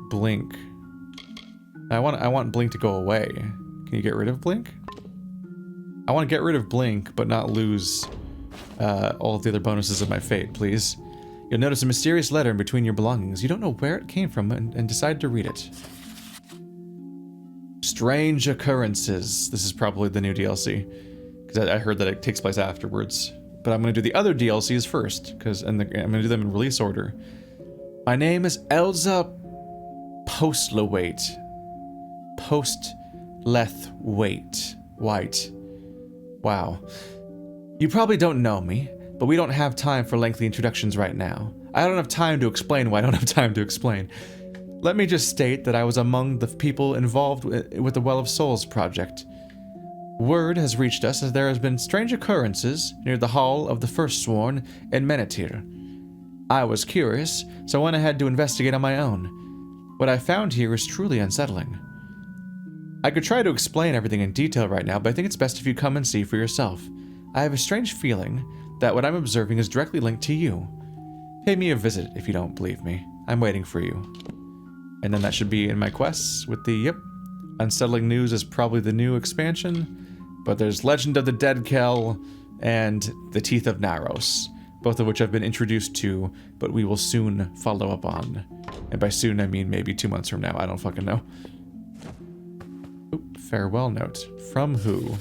A: blink. I want blink to go away. Can you get rid of blink? I want to get rid of blink, but not lose all of the other bonuses of my fate, please. You'll notice a mysterious letter in between your belongings. You don't know where it came from and decide to read it. Strange occurrences. This is probably the new DLC, because I heard that it takes place afterwards. But I'm going to do the other DLCs first, I'm going to do them in release order. My name is Elza Postlethwaite. White. Wow. You probably don't know me, but we don't have time for lengthy introductions right now. I don't have time to explain why I don't have time to explain. Let me just state that I was among the people involved with the Well of Souls project. Word has reached us that there has been strange occurrences near the Hall of the Fatesworn in Menethir. I was curious, so I went ahead to investigate on my own. What I found here is truly unsettling. I could try to explain everything in detail right now, but I think it's best if you come and see for yourself. I have a strange feeling that what I'm observing is directly linked to you. Pay me a visit if you don't believe me. I'm waiting for you. And then that should be in my quests with the, yep. Unsettling News is probably the new expansion, but there's Legend of the Dead Kell and The Teeth of Naros, both of which I've been introduced to, but we will soon follow up on. And by soon, I mean maybe 2 months from now. I don't fucking know. Oop, farewell note. From who?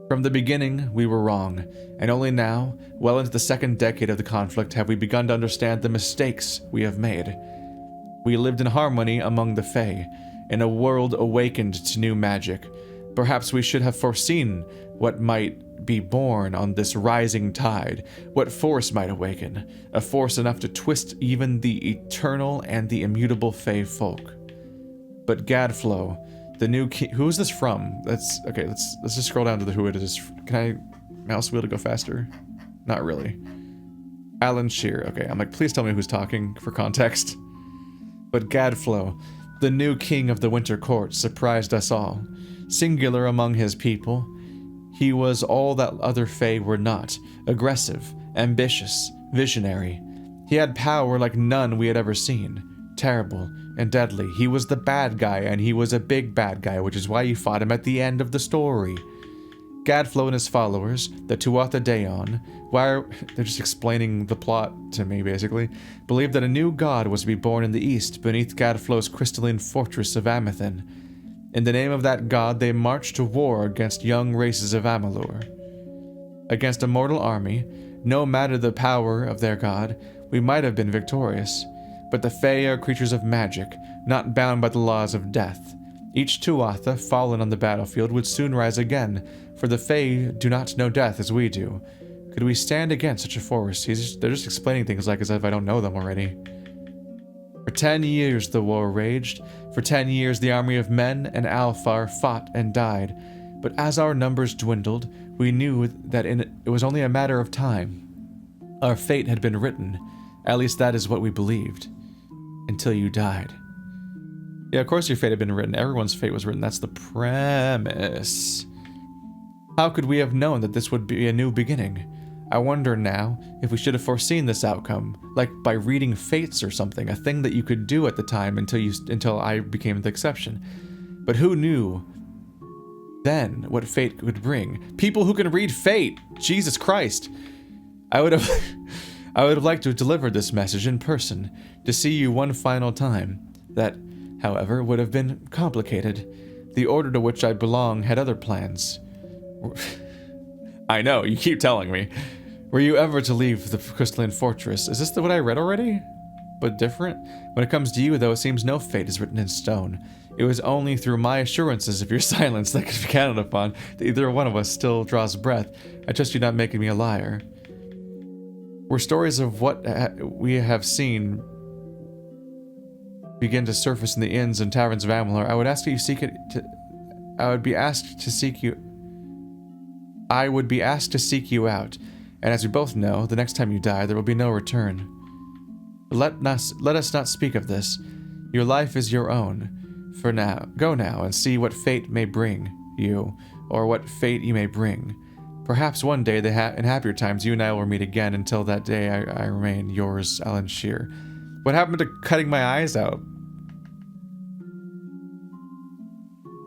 A: From the beginning, we were wrong, and only now, well into the second decade of the conflict, have we begun to understand the mistakes we have made. We lived in harmony among the Fae, in a world awakened to new magic. Perhaps we should have foreseen what might be born on this rising tide, what force might awaken, a force enough to twist even the eternal and the immutable Fae folk. But Gadflow, the new king... Who is this from? Okay, let's just scroll down to who it is. Can I mouse wheel to go faster? Not really. Alan Shear. Okay, I'm like, please tell me who's talking for context. But Gadflow, the new king of the Winter Court, surprised us all. Singular among his people, he was all that other Fae were not. Aggressive, ambitious, visionary. He had power like none we had ever seen. Terrible and deadly. He was the bad guy, and he was a big bad guy, which is why you fought him at the end of the story. Gadflow and his followers, the Tuatha they're just explaining the plot to me, basically, believed that a new god was to be born in the east beneath Gadflow's crystalline fortress of Amethin. In the name of that god, they marched to war against young races of Amalur. Against a mortal army, no matter the power of their god, we might have been victorious. But the Fae are creatures of magic, not bound by the laws of death. Each Tuatha fallen on the battlefield would soon rise again, for the Fae do not know death as we do. Could we stand against such a force? They're just explaining things like as if I don't know them already. For 10 years the war raged. For 10 years the army of men and Alfar fought and died. But as our numbers dwindled, we knew that it was only a matter of time. Our fate had been written. At least that is what we believed. Until you died. Yeah, of course your fate had been written. Everyone's fate was written. That's the premise. How could we have known that this would be a new beginning? I wonder now if we should have foreseen this outcome, like by reading fates or something, a thing that you could do at the time until I became the exception. But who knew then what fate could bring? People who can read fate! Jesus Christ! I would have liked to have delivered this message in person, to see you one final time. That, however, would have been complicated. The order to which I belong had other plans. I know, you keep telling me. Were you ever to leave the crystalline fortress? Is this what I read already? But different? When it comes to you, though, it seems no fate is written in stone. It was only through my assurances of your silence that could be counted upon that either one of us still draws breath. I trust you not making me a liar. Were stories of what we have seen begin to surface in the inns and taverns of Amalur, I would ask that you seek it to... I would be asked to seek you out, and as we both know, the next time you die, there will be no return. Let us not speak of this. Your life is your own. For now, go now and see what fate may bring you, or what fate you may bring. Perhaps one day, in happier times, you and I will meet again. Until that day, I remain yours, Alan Shear. What happened to cutting my eyes out?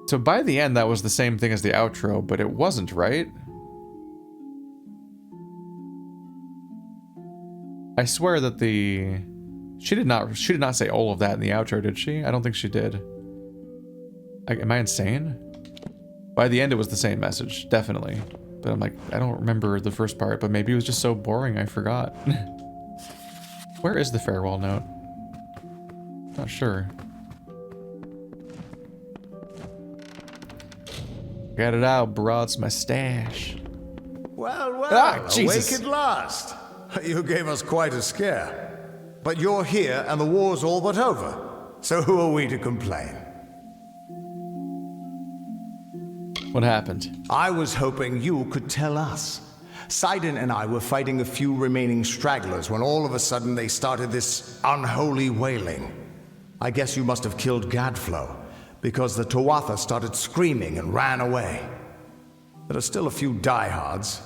A: So by the end, that was the same thing as the outro, but it wasn't, right? I swear that she did not say all of that in the outro, did she? I don't think she did. Am I insane? By the end, it was the same message, definitely. But I'm like, I don't remember the first part, but maybe it was just so boring I forgot. Where is the farewell note? Not sure. Got it out, bro. It's my stash.
C: Well,
A: Jesus.
C: Awake at last. You gave us quite a scare. But you're here and the war's all but over. So who are we to complain?
A: What happened?
C: I was hoping you could tell us. Sidon and I were fighting a few remaining stragglers when all of a sudden they started this unholy wailing. I guess you must have killed Gadflow, because the Tuatha started screaming and ran away. There are still a few diehards,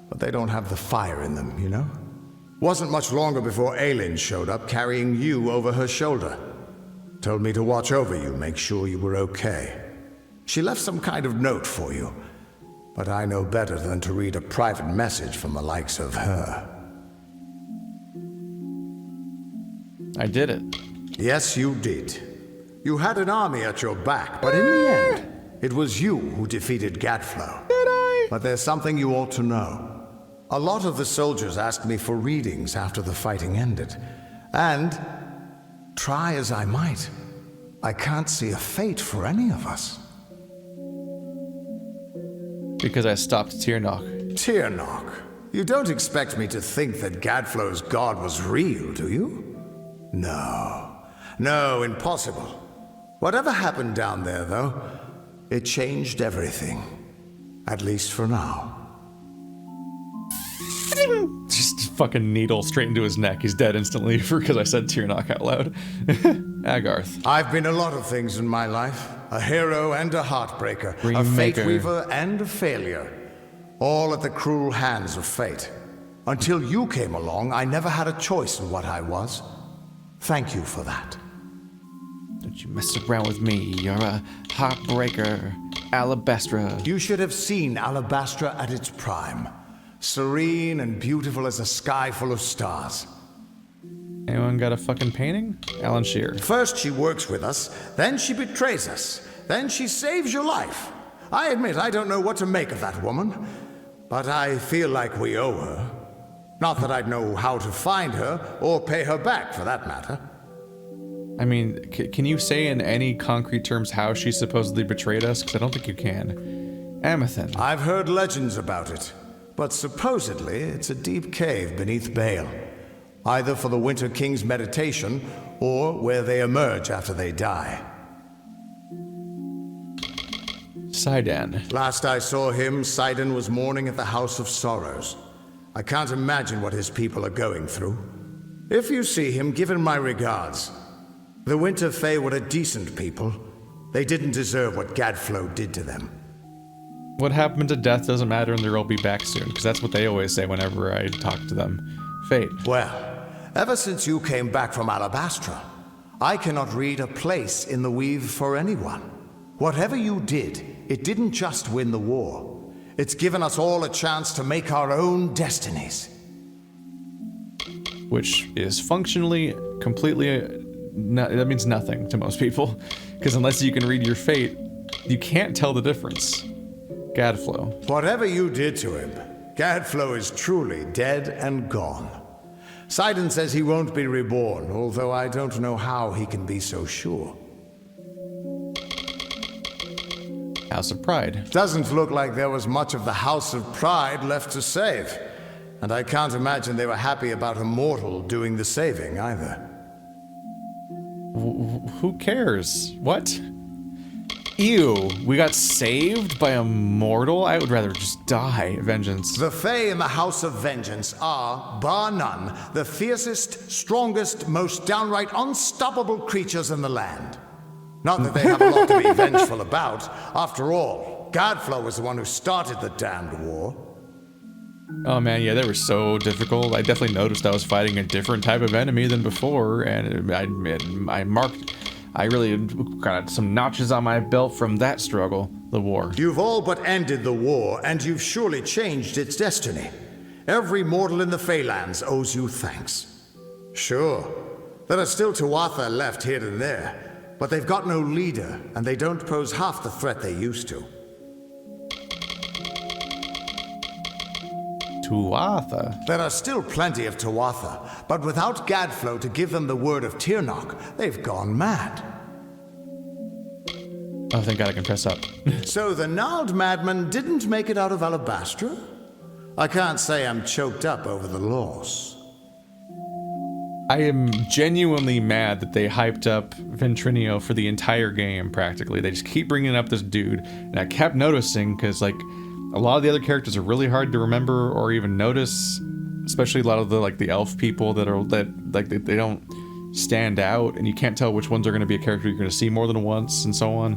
C: but they don't have the fire in them, you know? Wasn't much longer before Aelin showed up carrying you over her shoulder. Told me to watch over you, make sure you were okay. She left some kind of note for you, but I know better than to read a private message from the likes of her.
A: I did it.
C: Yes, you did. You had an army at your back, but in the end, it was you who defeated Gadflow.
A: Did I?
C: But there's something you ought to know. A lot of the soldiers asked me for readings after the fighting ended. And, try as I might, I can't see a fate for any of us.
A: Because I stopped Tirnoch.
C: Tirnoch? You don't expect me to think that Gadflow's god was real, do you? No. No, impossible. Whatever happened down there, though, it changed everything. At least for now.
A: Just fucking needle straight into his neck. He's dead instantly because I said Tirnoch out loud. Agarth.
C: I've been a lot of things in my life. A hero and a heartbreaker.
A: Dream
C: a fate
A: maker.
C: weaver and a failure. All at the cruel hands of fate. Until you came along, I never had a choice in what I was. Thank you for that.
A: Don't you mess around with me. You're a heartbreaker. Alabastra.
C: You should have seen Alabastra at its prime. Serene and beautiful as a sky full of stars.
A: Anyone got a fucking painting? Alan Shear.
C: First she works with us, then she betrays us, then she saves your life. I admit I don't know what to make of that woman, but I feel like we owe her. Not that I'd know how to find her, or pay her back for that matter.
A: I mean, can you say in any concrete terms how she supposedly betrayed us? Because I don't think you can. Amethyst.
C: I've heard legends about it, but supposedly it's a deep cave beneath Bale. Either for the Winter King's meditation, or where they emerge after they die.
A: Sidon.
C: Last I saw him, Sidon was mourning at the House of Sorrows. I can't imagine what his people are going through. If you see him, give him my regards. The Winter Fae were a decent people. They didn't deserve what Gadflow did to them.
A: What happened to death doesn't matter and they'll be back soon, because that's what they always say whenever I talk to them. Fate.
C: Well, ever since you came back from Alabastra, I cannot read a place in the weave for anyone. Whatever you did, it didn't just win the war. It's given us all a chance to make our own destinies.
A: Which is functionally completely... that means nothing to most people. Because unless you can read your fate, you can't tell the difference. Gadflow.
C: Whatever you did to him, Gadflow is truly dead and gone. Sidon says he won't be reborn, although I don't know how he can be so sure.
A: House of Pride.
C: Doesn't look like there was much of the House of Pride left to save. And I can't imagine they were happy about a mortal doing the saving either.
A: Who cares? What? Ew, we got saved by a mortal? I would rather just die. Vengeance.
C: The Fae in the House of Vengeance are, bar none, the fiercest, strongest, most downright unstoppable creatures in the land. Not that they have a lot to be vengeful about. After all, Gadflow was the one who started the damned war.
A: Oh man, yeah, they were so difficult. I definitely noticed I was fighting a different type of enemy than before, and I really got some notches on my belt from that struggle, the war.
C: You've all but ended the war, and you've surely changed its destiny. Every mortal in the Faelands owes you thanks. Sure, there are still Tuatha left here and there, but they've got no leader, and they don't pose half the threat they used to.
A: Tuatha.
C: There are still plenty of Tuatha, but without Gadflow to give them the word of Tirnoch, they've gone mad.
A: Oh, thank God I can press up.
C: So the gnarled madman didn't make it out of Alabastra? I can't say I'm choked up over the loss.
A: I am genuinely mad that they hyped up Ventrinio for the entire game, practically. They just keep bringing up this dude, and I kept noticing, because, like, a lot of the other characters are really hard to remember or even notice, especially a lot of the elf people they don't stand out, and you can't tell which ones are going to be a character you're going to see more than once, and so on.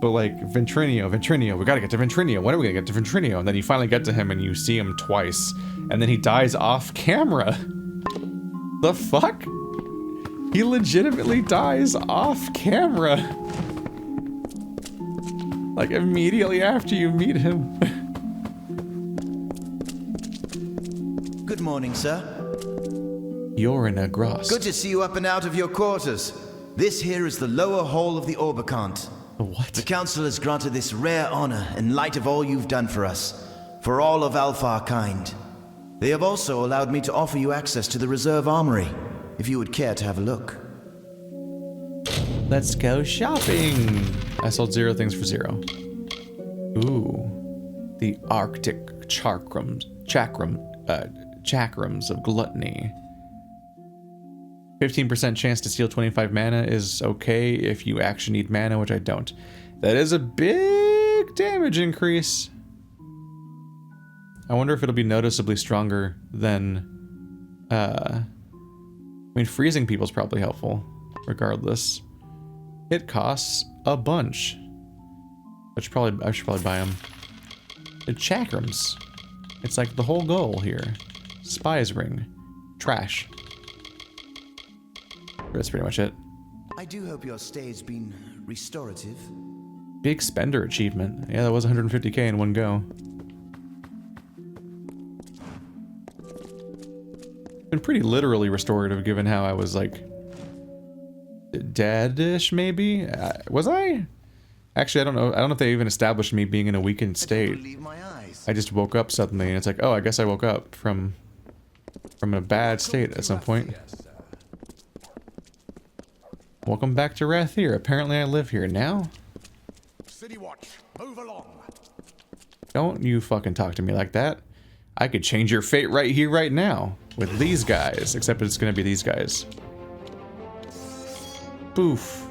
A: But like Ventrinio, we gotta get to Ventrinio. When are we gonna get to Ventrinio? And then you finally get to him and you see him twice, and then he dies off camera. The fuck? He legitimately dies off camera. Like immediately after you meet him.
I: Good morning, sir.
A: You're in a gross.
I: Good to see you up and out of your quarters. This here is the lower hall of the Orbicant.
A: What?
I: The council has granted this rare honor in light of all you've done for us, for all of Alpha kind. They have also allowed me to offer you access to the reserve armory, if you would care to have a look.
A: Let's go shopping. I sold 0 things for 0. Ooh, the Arctic chakrams of gluttony. 15% chance to steal 25 mana is okay if you actually need mana, which I don't. That is a big damage increase. I wonder if it'll be noticeably stronger than... I mean, freezing people's probably helpful, regardless. It costs a bunch. I should probably buy them. The chakrams. It's like the whole goal here. Spy's ring. Trash. That's pretty much it.
I: I do hope your stay's been restorative.
A: Big spender achievement. Yeah, that was 150k in one go. Been pretty literally restorative given how I was like dead-ish maybe? Was I? Actually, I don't know. I don't know if they even established me being in a weakened state. I just woke up suddenly and it's like, oh, I guess I woke up from a bad state at some point. Welcome back to Rathir. Apparently I live here now.
C: City Watch, move along.
A: Don't you fucking talk to me like that. I could change your fate right here, right now. With these guys. Except it's gonna be these guys. Boof.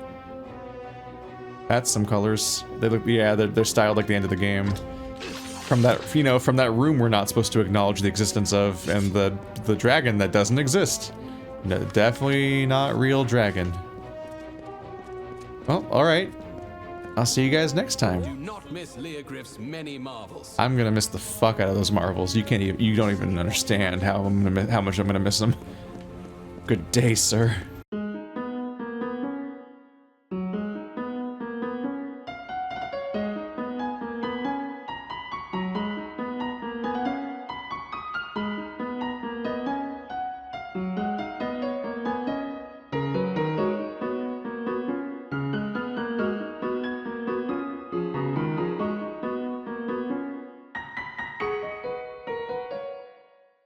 A: That's some colors. They look, yeah, they're styled like the end of the game. From that, you know, from that room we're not supposed to acknowledge the existence of, and the dragon that doesn't exist. No, definitely not real dragon. Well, alright. I'll see you guys next time.
J: Do not miss Leogryph's many marvels.
A: I'm gonna miss the fuck out of those marvels. You don't even understand how much I'm gonna miss them. Good day, sir.